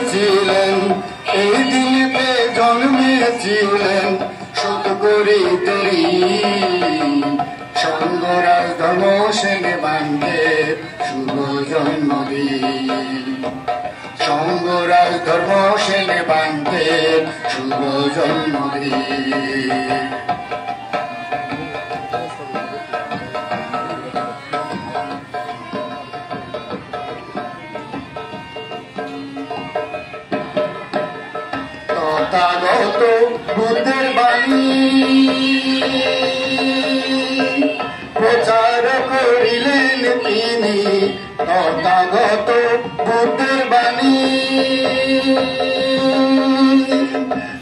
জন্মেছিলেন, এই দিনেতে জন্মেছিলেন শত করি তরি। সঙ্গরাজ ধর্ম সেনে বান্ধে শুভ জন্মদিন। সঙ্গরাজ ধর্ম সেনে বান্ধে শুভ জন্মদিন। তথাগত বুদ্ধের বাণী প্রচার করিলেন তিনি। তথাগত বুদ্ধের বাণী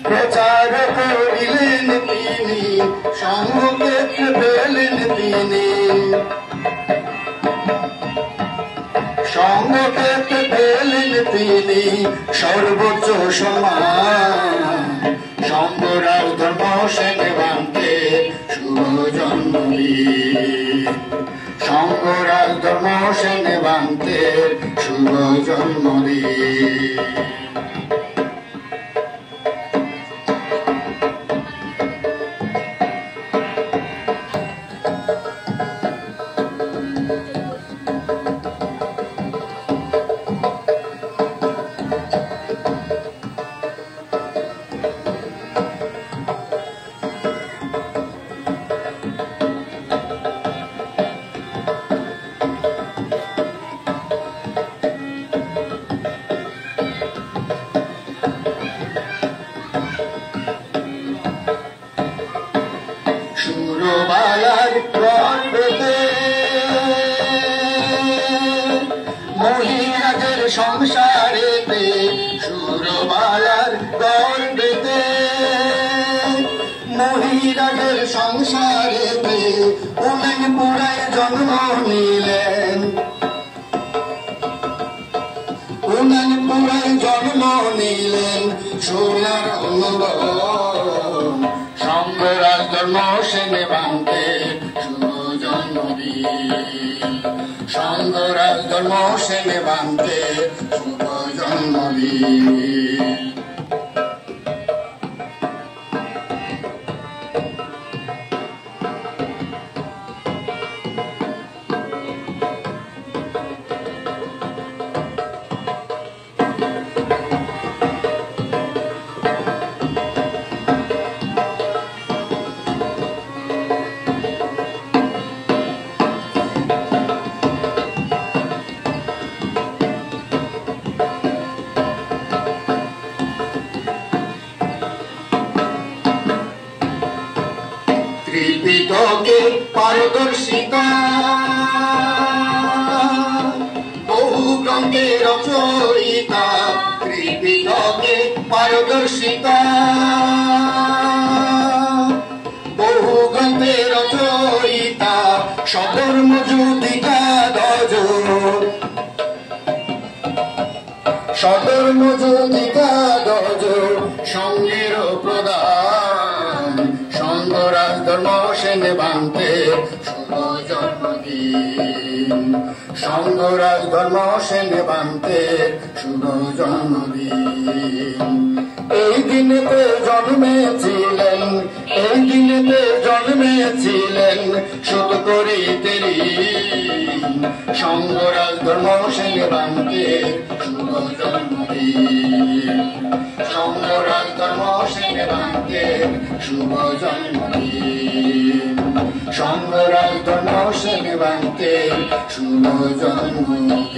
প্রচার করিলেন তিনি। সঙ্গক্ষেত্রে পেলেন তিনি। সঙ্গক্ষেত্রে পেলেন তিনি সর্বোচ্চ সম্মান। সঙ্গরাজ ধর্ম সেনে বান্ধে শুভ জন্মদিন। সঙ্গরাজ ধর্ম সেনে বান্ধে শুভ জন্মদিন। সুরবালার গর্ভেতে মহিরাজের সংসারেতে। সুরবালার গর্ভেতে মহিরাজের সংসারেতে উমেনপুরায় জন্ম নিলেন। উমেনপুরায় জন্ম নিলেন সোনার অনুবন। সঙ্গরাজ ধর্ম সেনে বান্ধে শুভ জন্মদিন। সঙ্গরাজ ধর্ম সেনে বান্ধে শুভ জন্মদিন। ত্রিপিটকে পারদর্শিতা বহু গ্রন্থে রচয়িতা। ত্রিপিটকে পারদর্শিতা বহু গ্রন্থে রচয়িতা। সধর্ম যুতিকা ধ্বজ সধর্ম যুতিকা ধ্বজ সঙ্গের প্রদান। সঙ্গরাজ ধর্ম সেনে বান্ধে শুভ জন্মদিন। সঙ্গরাজ ধর্ম সেনে বান্ধে শুভ জন্মদিন। এই দিনেতে জন্মেছিলেন, এই দিনেতে জন্মেছিলেন শত করি তেরি। সঙ্গরাজ ধর্ম সেনে বান্ধে শুভ জন্মদিন। সঙ্গরাজ ধর্ম সেনে বান্ধে শুভ জন্মদিন। সঙ্গরাজ ধর্ম সেনে বান্ধে শুভ জন্মদিন।